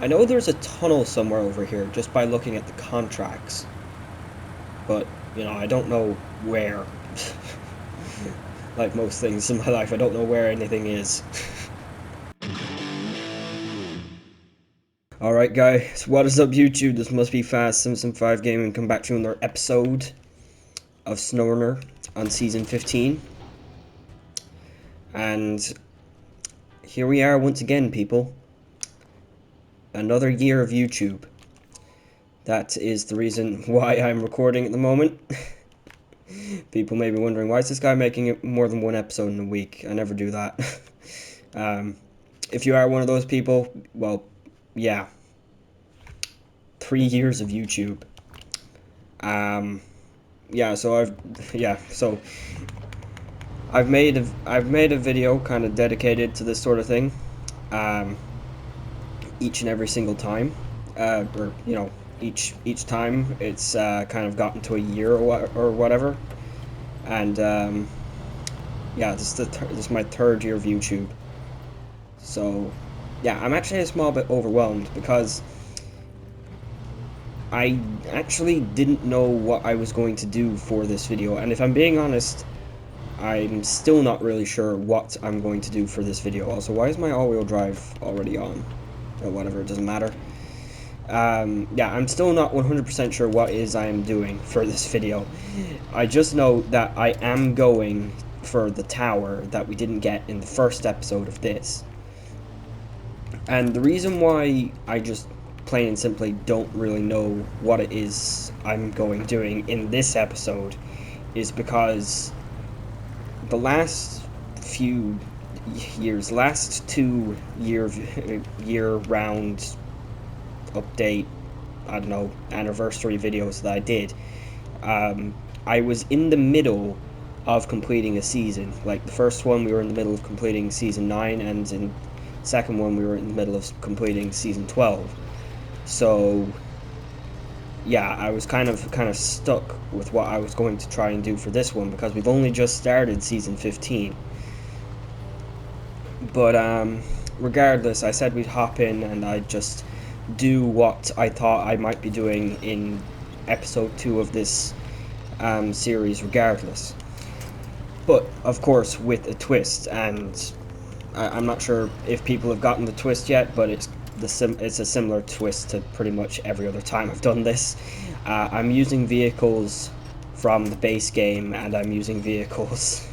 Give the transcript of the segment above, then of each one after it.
I know there's a tunnel somewhere over here just by looking at the contracts, but, you know, I don't know where. Like most things in my life, I don't know where anything is. Alright guys, what is up YouTube? This must be Fast Simpson 5 Gaming. Come back to another episode of SNOWRUNNER on Season 15. And here we are once again, people. Another year of YouTube. That is the reason why I'm recording at the moment. People may be wondering, why is this guy making it more than one episode in a week? I never do that. If you are one of those people, well, yeah. 3 years of YouTube. Yeah, so I've made a video kind of dedicated to this sort of thing, each and every single time, or you know, each time it's kind of gotten to a year or whatever, and yeah, this is my third year of YouTube, so yeah, I'm actually a small bit overwhelmed because I actually didn't know what I was going to do for this video, and if I'm being honest, I'm still not really sure what I'm going to do for this video. Also, why is my all-wheel drive already on? Or whatever, it doesn't matter. Yeah, I'm still not 100% sure what I am doing for this video. I just know that I am going for the tower that we didn't get in the first episode of this. And the reason why I just plain and simply don't really know what it is I'm doing in this episode is because the last few years, last 2 year-round update, I don't know, anniversary videos that I did, I was in the middle of completing a season. Like the first one, we were in the middle of completing season 9, and in the second one, we were in the middle of completing season 12. So yeah, I was kind of stuck with what I was going to try and do for this one because we've only just started season 15. But regardless, I said we'd hop in and I'd just do what I thought I might be doing in episode 2 of this series regardless. But of course with a twist, and I'm not sure if people have gotten the twist yet, but it's a similar twist to pretty much every other time I've done this. I'm using vehicles from the base game, and I'm using vehicles,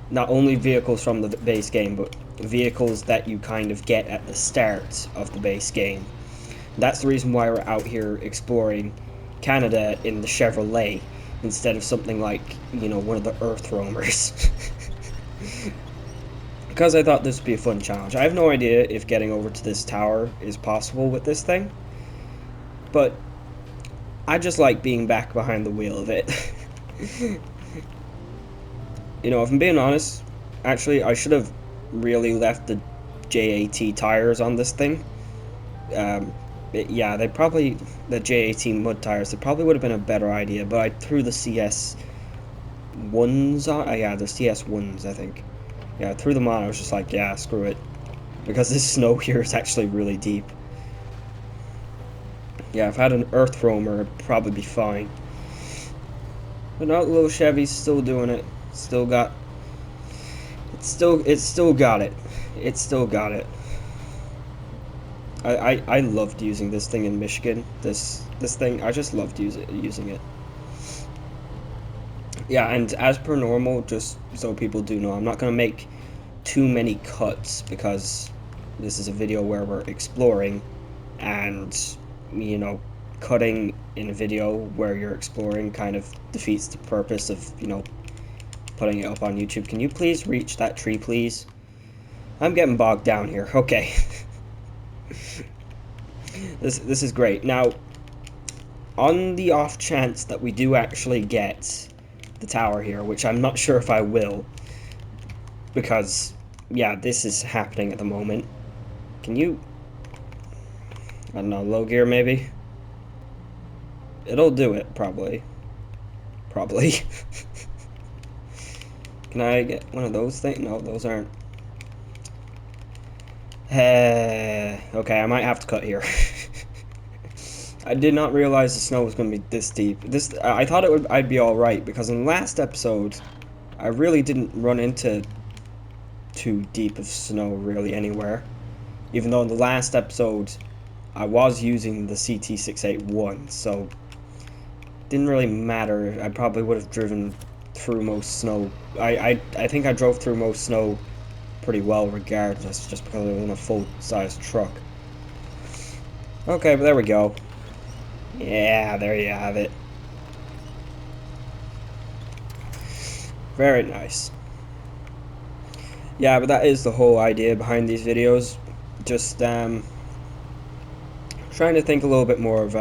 not only vehicles from the base game, but vehicles that you kind of get at the start of the base game. That's the reason why we're out here exploring Canada in the Chevrolet, instead of something like, you know, one of the Earth Roamers. Because I thought this would be a fun challenge. I have no idea if getting over to this tower is possible with this thing, but I just like being back behind the wheel of it. You know, if I'm being honest, actually, I should have really left the JAT tires on this thing. Yeah, the JAT mud tires, they probably would have been a better idea, but I threw the CS ones on. Yeah, the CS ones, I think. Yeah, I threw them on. I was just like, yeah, screw it, because this snow here is actually really deep. Yeah, if I had an Earth Roamer, it'd probably be fine. But no, little Chevy's still doing it. Still got. It's still got it. It's still got it. I loved using this thing in Michigan. This thing, I just loved using it. Yeah, and as per normal, just so people do know, I'm not gonna make too many cuts because this is a video where we're exploring, and you know, cutting in a video where you're exploring kind of defeats the purpose of, you know, putting it up on YouTube. Can you please reach that tree, please? I'm getting bogged down here. Okay. This is great. Now, on the off chance that we do actually get the tower here, which I'm not sure if I will, because yeah, this is happening at the moment. Can you, I don't know, low gear maybe? It'll do it, probably. Can I get one of those things? No, those aren't. Okay, I might have to cut here. I did not realize the snow was going to be this deep. I thought I'd be all right because in the last episode, I really didn't run into too deep of snow really anywhere. Even though in the last episode, I was using the CT681, so didn't really matter. I probably would have driven through most snow. I think I drove through most snow pretty well regardless, just because I was in a full-size truck. Okay, but there we go. Yeah, there you have it. Very nice. Yeah, but that is the whole idea behind these videos. Just trying to think a little bit more of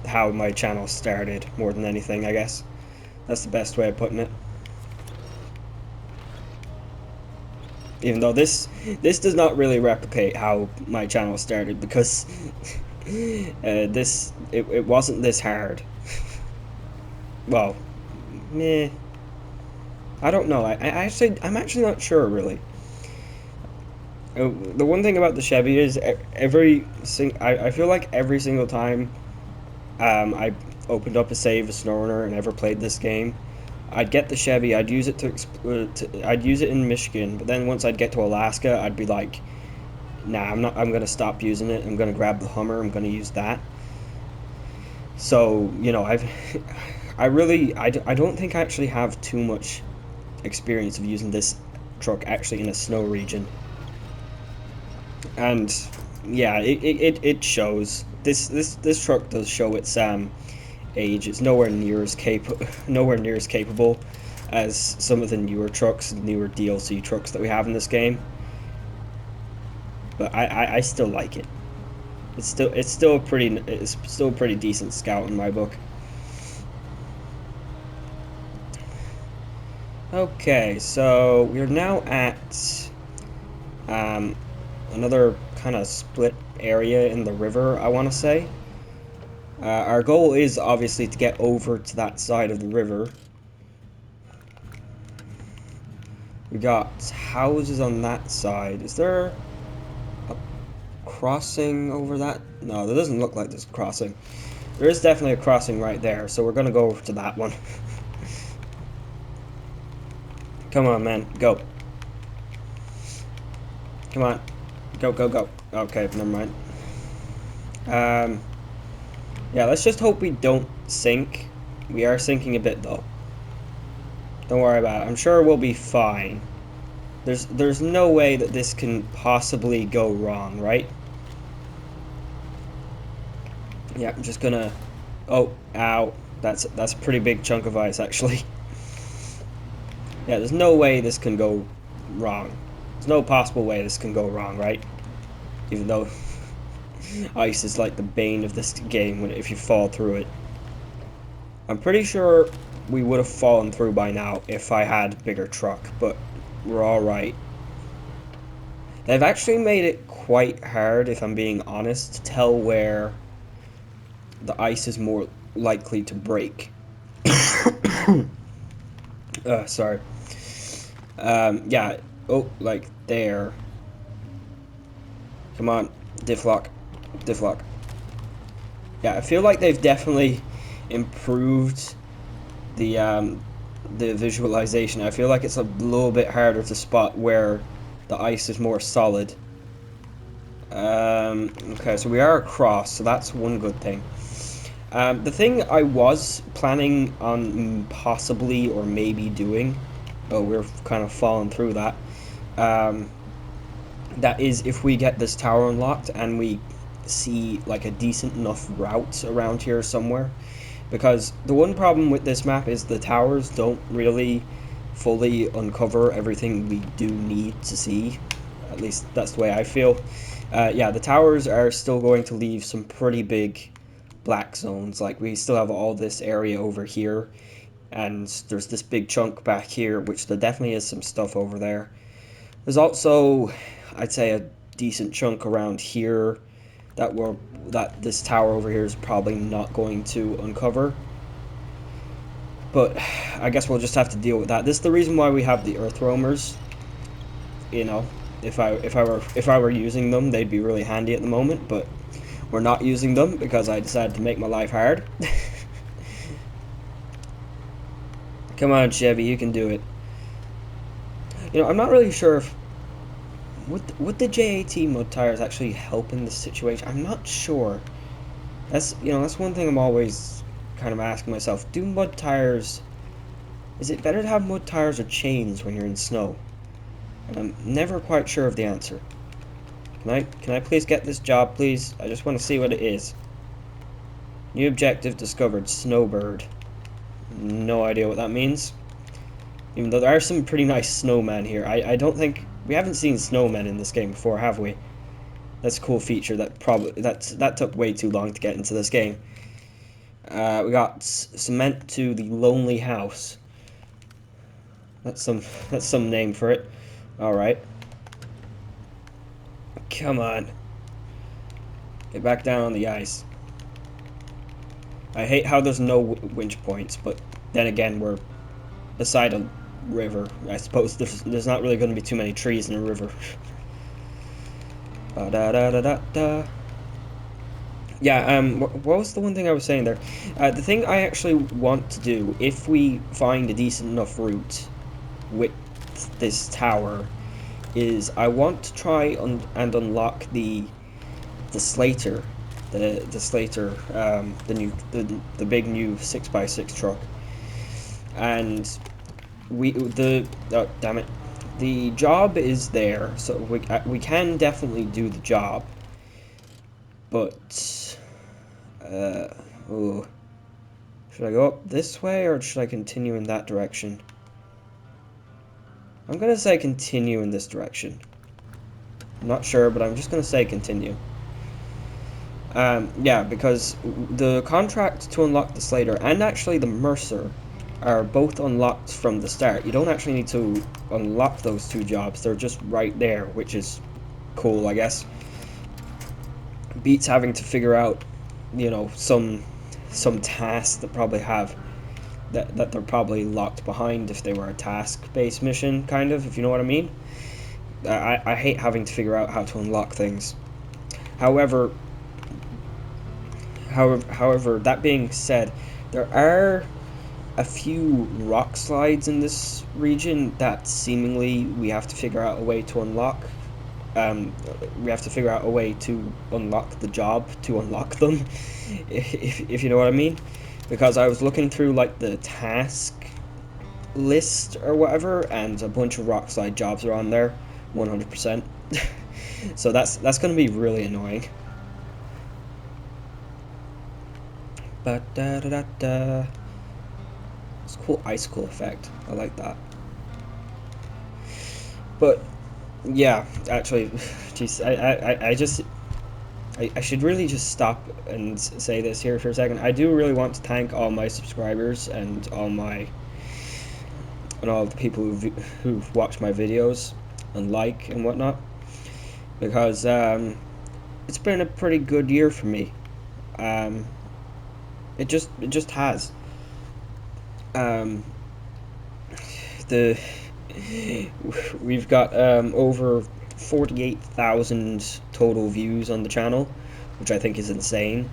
how my channel started more than anything, I guess. That's the best way of putting it. Even though this does not really replicate how my channel started, because it wasn't this hard. Well, meh. I don't know. I'm actually not sure really. The one thing about the Chevy is I feel like every single time I opened up a save of SNOWRUNNER and ever played this game, I'd get the Chevy, I'd use it I'd use it in Michigan, but then once I'd get to Alaska, I'd be like, nah, I'm gonna stop using it. I'm gonna grab the Hummer. I'm gonna use that. So you know, I don't think I actually have too much experience of using this truck actually in a snow region. And yeah, it shows. This truck does show its age. It's nowhere near as capable as some of the newer trucks, newer DLC trucks that we have in this game. But I still like it. It's still a pretty decent scout in my book. Okay, so we're now at another kind of split area in the river, I want to say. Our goal is obviously to get over to that side of the river. We got houses on that side. Is there a crossing over that? No, there doesn't look like there's a crossing. There is definitely a crossing right there, so we're gonna go over to that one. Come on, man, go. Come on. Go, go, go. Okay, never mind. Yeah, let's just hope we don't sink. We are sinking a bit, though. Don't worry about it. I'm sure we'll be fine. There's no way that this can possibly go wrong, right? Yeah, I'm just gonna... Oh, ow. That's a pretty big chunk of ice, actually. Yeah, there's no way this can go wrong. There's no possible way this can go wrong, right? Even though ice is like the bane of this game if you fall through it. I'm pretty sure we would have fallen through by now if I had a bigger truck, but we're alright. They've actually made it quite hard, if I'm being honest, to tell where the ice is more likely to break. Sorry. Yeah. Oh, like there. Come on, diff lock. Yeah, I feel like they've definitely improved the visualization. I feel like it's a little bit harder to spot where the ice is more solid. Okay, so we are across, so that's one good thing. The thing I was planning on possibly or maybe doing, oh, we're kind of falling through that, that is if we get this tower unlocked and we see like a decent enough route around here somewhere. Because the one problem with this map is the towers don't really fully uncover everything we do need to see. At least that's the way I feel. Yeah, the towers are still going to leave some pretty big black zones. Like, we still have all this area over here, and there's this big chunk back here, which there definitely is some stuff over there. There's also, I'd say, a decent chunk around here that this tower over here is probably not going to uncover. But I guess we'll just have to deal with that. This is the reason why we have the earth roamers, you know, If I were using them, they'd be really handy at the moment, but we're not using them because I decided to make my life hard. Come on, Chevy, you can do it. You know, I'm not really sure if would the JAT mud tires actually help in this situation. I'm not sure. That's one thing I'm always kind of asking myself. Do mud tires? Is it better to have mud tires or chains when you're in snow? And I'm never quite sure of the answer. Can I please get this job, please? I just want to see what it is. New objective discovered, snowbird. No idea what that means. Even though there are some pretty nice snowmen here. I don't think we haven't seen snowmen in this game before, have we? That's a cool feature that took way too long to get into this game. We got cement to the lonely house. That's some name for it. All right. Come on. Get back down on the ice. I hate how there's no winch points, but then again, we're beside a river. I suppose there's not really going to be too many trees in a river. Da da da da da. Yeah, what was the one thing I was saying there? The thing I actually want to do, if we find a decent enough route with this tower, is I want to try and unlock the Slater, the Slater, the big new 6x6 truck, and oh, damn it, the job is there, so we can definitely do the job, but oh, should I go up this way or should I continue in that direction? I'm gonna say continue in this direction. I'm not sure, but I'm just gonna say continue. Yeah, because the contract to unlock the Slater and actually the Mercer are both unlocked from the start. You don't actually need to unlock those two jobs. They're just right there, which is cool, I guess. Beats having to figure out, some tasks that probably have that they're probably locked behind if they were a task-based mission, kind of, if you know what I mean. I hate having to figure out how to unlock things. However, that being said, there are a few rock slides in this region that seemingly we have to figure out a way to unlock. We have to figure out a way to unlock the job to unlock them, if you know what I mean. Because I was looking through like the task list or whatever, and a bunch of rock slide jobs are on there, 100%. So that's going to be really annoying. But it's a cool icicle effect. I like that. But yeah, actually, geez, I should really just stop and say this here for a second. I do really want to thank all my subscribers and all the people who've watched my videos and and whatnot, because it's been a pretty good year for me. It just has. We've got over 48,000 total views on the channel, which I think is insane.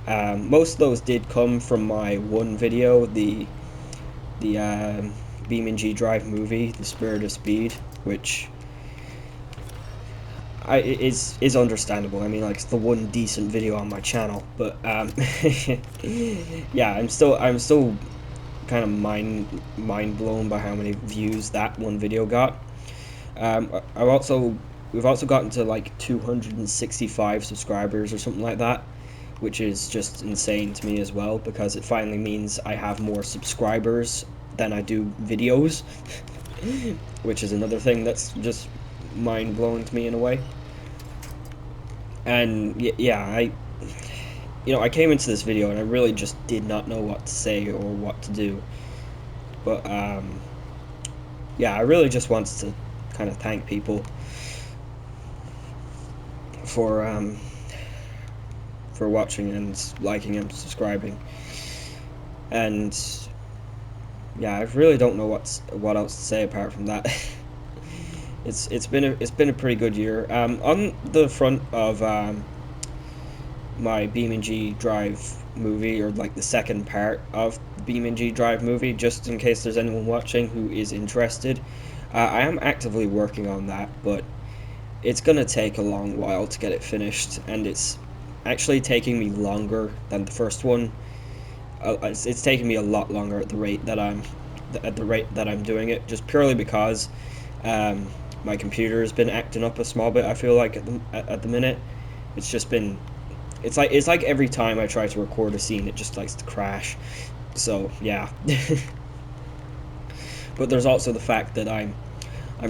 Most of those did come from my one video, the BeamNG Drive movie, The Spirit of Speed, which is understandable. I mean, like, it's the one decent video on my channel, but yeah, I'm still kind of mind blown by how many views that one video got. We've also gotten to like 265 subscribers or something like that, which is just insane to me as well, because it finally means I have more subscribers than I do videos, which is another thing that's just mind blowing to me in a way. And yeah, I came into this video and I really just did not know what to say or what to do, but yeah, I really just wanted to kind of thank people for watching and liking and subscribing, and yeah, I really don't know what else to say apart from that. It's been a pretty good year. On the front of my BeamNG Drive movie, or like the second part of the BeamNG Drive movie, just in case there's anyone watching who is interested. I am actively working on that, but it's gonna take a long while to get it finished, and it's actually taking me longer than the first one. It's taking me a lot longer at the rate that I'm doing it, just purely because my computer has been acting up a small bit. I feel like at the minute, it's just been it's like every time I try to record a scene, it just likes to crash. So yeah. But there's also the fact that I'm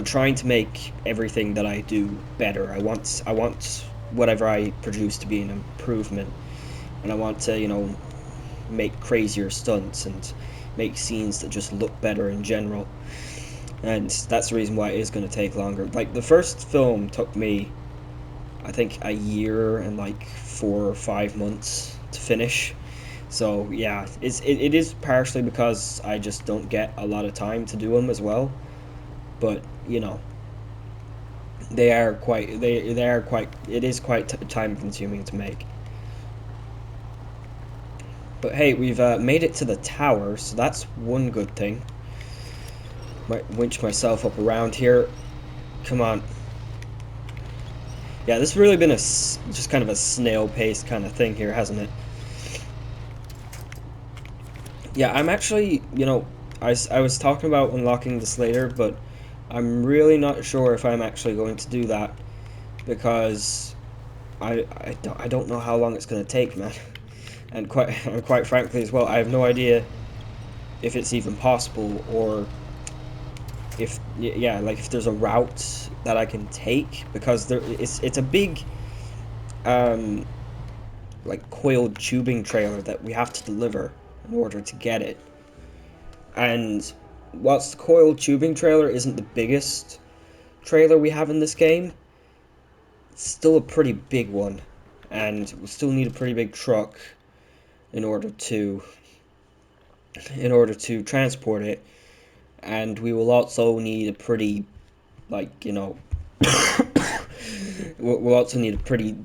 trying to make everything that I do better. I want whatever I produce to be an improvement, and I want to, make crazier stunts and make scenes that just look better in general. And that's the reason why it is going to take longer. Like, the first film took me, I think, a year and like 4 or 5 months to finish. So yeah, it is partially because I just don't get a lot of time to do them as well. But it is quite time consuming to make. But hey, we've made it to the tower, so that's one good thing. Might winch myself up around here. Come on. Yeah, this has really been just kind of a snail-paced kind of thing here, hasn't it? Yeah, I'm actually, I was talking about unlocking this later, but I'm really not sure if I'm actually going to do that, because I don't know how long it's going to take, man. And quite frankly as well, I have no idea if it's even possible, or if like if there's a route that I can take, because it's a big like coiled tubing trailer that we have to deliver in order to get it. And whilst the coiled tubing trailer isn't the biggest trailer we have in this game, it's still a pretty big one, and we still need a pretty big truck in order to transport it. And we will also need a pretty, like, we'll also need a pretty,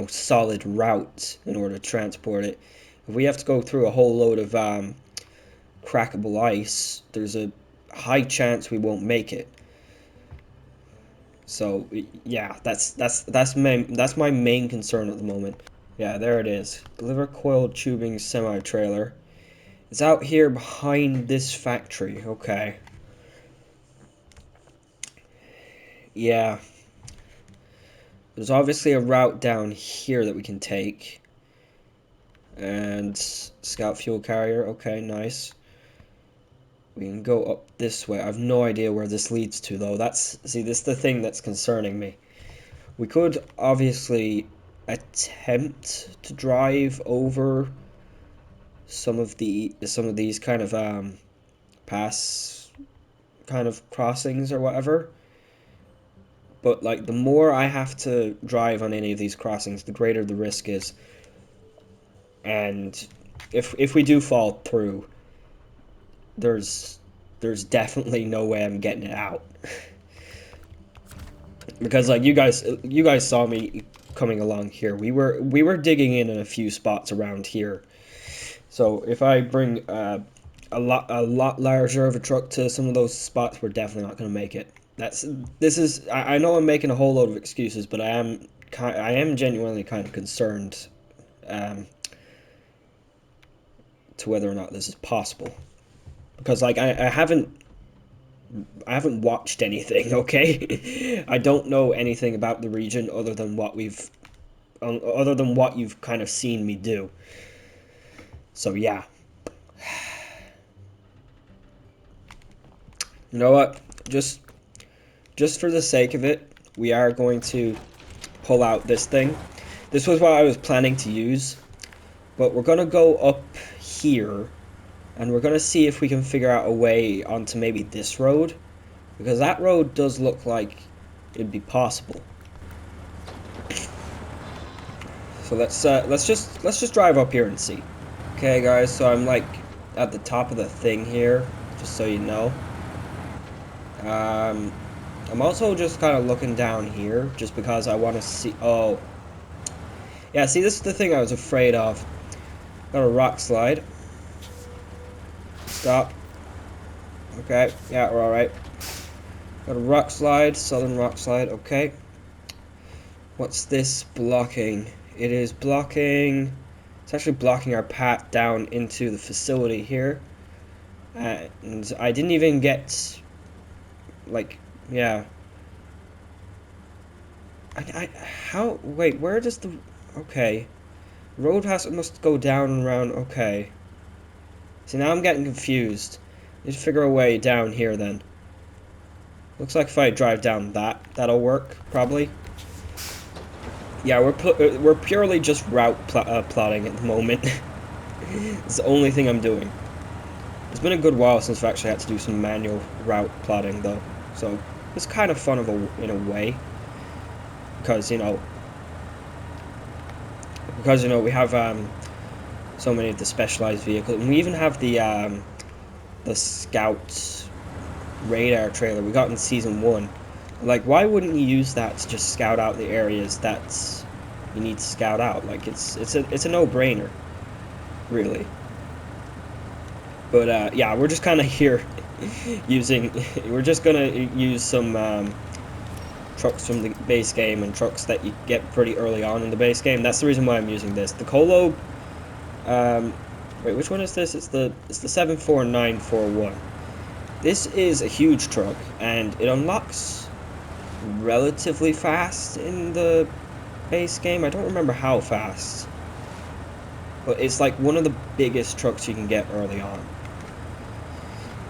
solid route in order to transport it. If we have to go through a whole load of crackable ice, there's a high chance we won't make it. So yeah, that's my main concern at the moment. Yeah, there it is. Deliver coiled tubing semi-trailer. It's out here behind this factory. Okay. Yeah. There's obviously a route down here that we can take. And scout fuel carrier. Okay, nice. We can go up this way. I have no idea where this leads to, though. This is the thing that's concerning me. We could obviously attempt to drive over some of these kind of pass kind of crossings or whatever. But like, the more I have to drive on any of these crossings, the greater the risk is. And if we do fall through, there's definitely no way I'm getting it out. Because like, you guys saw me coming along here. We were digging in a few spots around here. So if I bring a lot larger of a truck to some of those spots, we're definitely not going to make it. I know I'm making a whole load of excuses, but I am genuinely kind of concerned to whether or not this is possible, because like I haven't watched anything. Okay. I don't know anything about the region other than what you've kind of seen me do. So yeah. You know what? Just for the sake of it, we are going to pull out this thing. This was what I was planning to use, but we're gonna go up here, and we're gonna see if we can figure out a way onto maybe this road, because that road does look like it'd be possible. So let's just drive up here and see. Okay, guys, so I'm like at the top of the thing here, just so you know. I'm also just kind of looking down here, just because I want to see... Oh. Yeah, see, this is the thing I was afraid of. Got a rock slide. Stop. Okay, yeah, we're alright. Got a rock slide, southern rock slide, okay. What's this blocking? It is blocking... It's actually blocking our path down into the facility here. And I didn't even get... Like, yeah. How... Wait, where does the... Okay. Road must go down and around, okay. See, now I'm getting confused. Need to figure a way down here then. Looks like if I drive down that'll work, probably. Yeah, we're purely just route plotting at the moment. It's the only thing I'm doing. It's been a good while since I've actually had to do some manual route plotting, though. So, it's kind of fun in a way. Because, you know, we have so many of the specialized vehicles. And we even have the Scout radar trailer we got in Season 1. Like, why wouldn't you use that to just scout out the areas that you need to scout out? Like, it's a no-brainer, really. But, yeah, we're just kind of here we're just gonna use some trucks from the base game and trucks that you get pretty early on in the base game. That's the reason why I'm using this. The Colo, wait, which one is this? It's the 74941. This is a huge truck, and it unlocks relatively fast in the base game. I don't remember how fast, but it's like one of the biggest trucks you can get early on.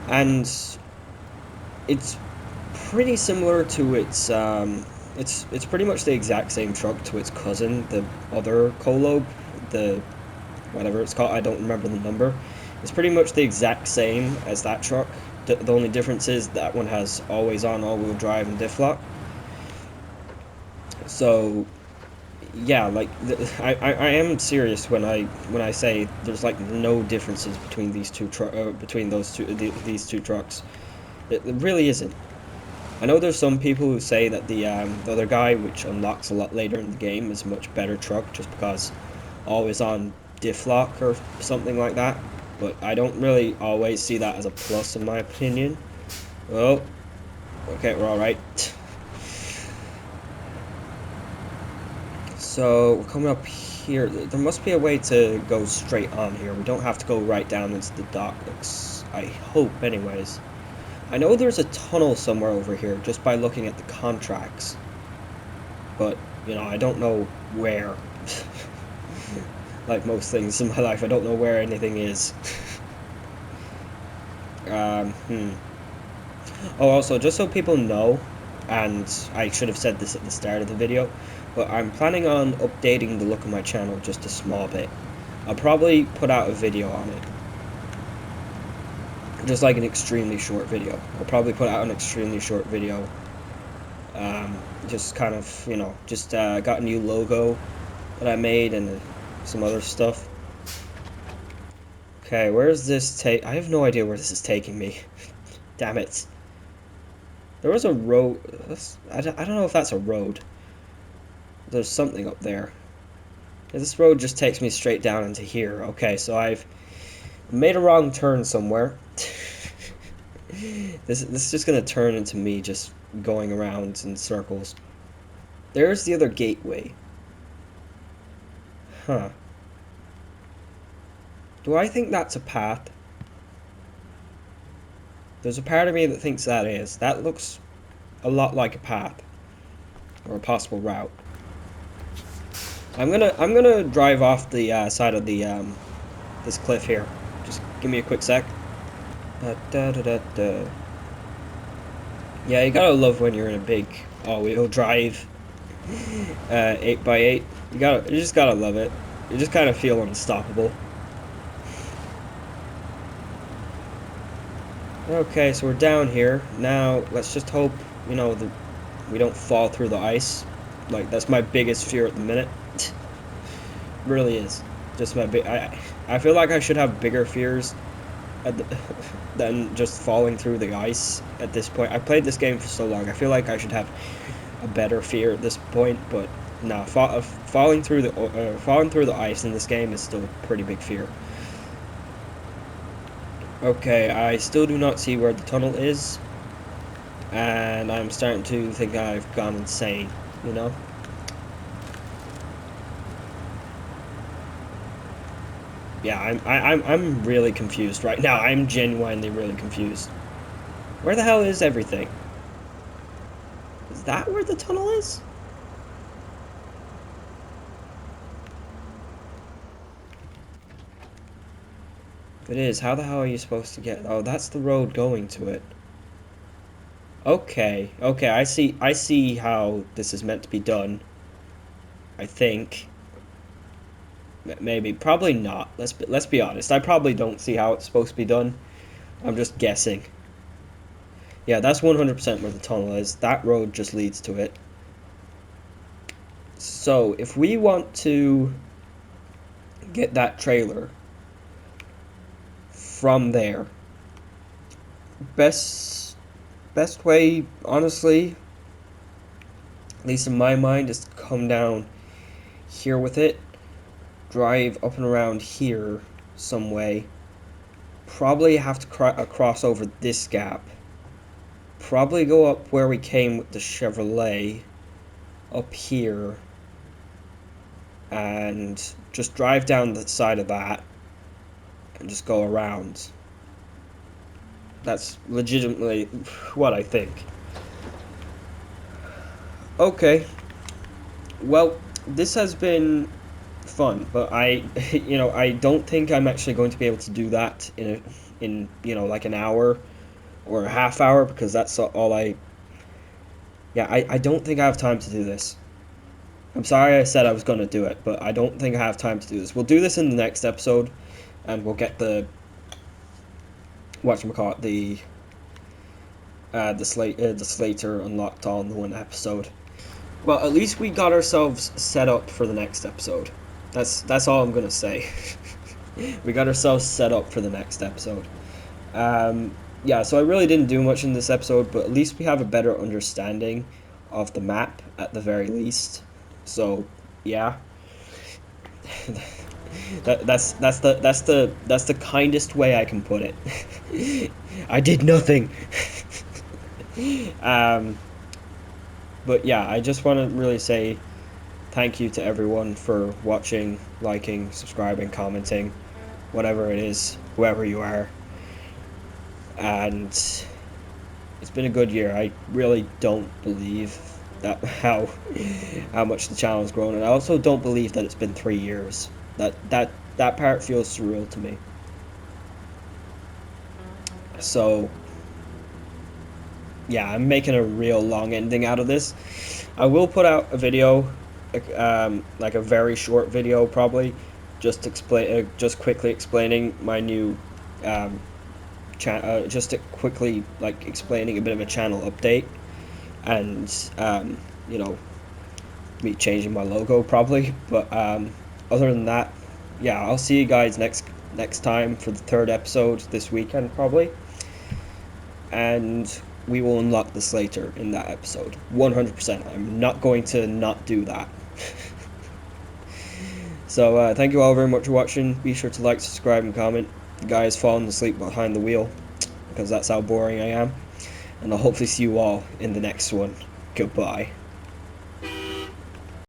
And it's pretty similar to its, it's pretty much the exact same truck to its cousin, the other Colo, the whatever it's called, I don't remember the number. It's pretty much the exact same as that truck. The only difference is that one has always on all-wheel drive and diff lock. So, yeah, like I am serious when I say there's like no differences between these two these two trucks. It really isn't. I know there's some people who say that the other guy, which unlocks a lot later in the game, is a much better truck just because always on diff lock or something like that. But I don't really always see that as a plus in my opinion. Oh, okay, we're alright. So, we're coming up here. There must be a way to go straight on here. We don't have to go right down into the docks. I hope, anyways. I know there's a tunnel somewhere over here, just by looking at the contracts. But, you know, I don't know where. Like most things in my life, I don't know where anything is. Oh, also, just so people know, and I should have said this at the start of the video, but I'm planning on updating the look of my channel just a small bit. I'll probably put out a video on it. Just like an extremely short video. I'll probably put out an extremely short video. Just kind of, you know, just got a new logo that I made and some other stuff. Okay, where is this I have no idea where this is taking me. Damn it. There was a road. I don't know if that's a road. There's something up there. This road just takes me straight down into here. Okay, so I've made a wrong turn somewhere. This is just gonna turn into me just going around in circles. There's the other gateway. Huh. Do I think that's a path? There's a part of me that thinks that is. That looks a lot like a path. Or a possible route. I'm gonna drive off the side of the this cliff here. Just give me a quick sec. Yeah, you gotta love when you're in a big all-wheel drive 8x8. You just gotta love it. You just kind of feel unstoppable. Okay, so we're down here now. Let's just hope, you know, that we don't fall through the ice. Like, that's my biggest fear at the minute. Really is. Just my I feel like I should have bigger fears than just falling through the ice at this point. I played this game for so long. I feel like I should have a better fear at this point, but no, falling through the ice in this game is still a pretty big fear. Okay, I still do not see where the tunnel is, and I'm starting to think I've gone insane, you know? Yeah, I'm really confused right now. I'm genuinely really confused. Where the hell is everything? Is that where the tunnel is? If it is, how the hell are you supposed to get... Oh, that's the road going to it. Okay, I see how this is meant to be done. I think. Maybe, probably not. Let's be honest. I probably don't see how it's supposed to be done. I'm just guessing. Yeah, that's 100% where the tunnel is. That road just leads to it. So, if we want to get that trailer from there, best way, honestly, at least in my mind, is to come down here with it, drive up and around here some way, probably have to cross over this gap, probably go up where we came with the Chevrolet, up here, and just drive down the side of that, and just go around. That's legitimately what I think. Okay, well, this has been fun, but I don't think I'm actually going to be able to do that in like an hour or a half hour, because that's all I don't think I have time to do this. I'm sorry I said I was going to do it, but I don't think I have time to do this. We'll do this in the next episode, and we'll get the whatchamacallit, the Slater unlocked all in one episode. Well, at least we got ourselves set up for the next episode. That's all I'm gonna say. We got ourselves set up for the next episode. Yeah, so I really didn't do much in this episode, but at least we have a better understanding of the map at the very least. So, yeah. That's the kindest way I can put it. I did nothing. But yeah, I just want to really say thank you to everyone for watching, liking, subscribing, commenting, whatever it is, whoever you are. And it's been a good year. I really don't believe that how much the channel has grown, and I also don't believe that it's been 3 years. That part feels surreal to me. So yeah, I'm making a real long ending out of this. I will put out a video, like a very short video probably, just quickly explaining my new just quickly like explaining a bit of a channel update, and me changing my logo probably. But other than that, yeah, I'll see you guys next time for the 3rd episode this weekend probably, and we will unlock the Slater in that episode. 100%. I'm not going to not do that. So thank you all very much for watching. Be sure to like, subscribe, and comment. The guy is falling asleep behind the wheel, because that's how boring I am. And I'll hopefully see you all in the next one. Goodbye.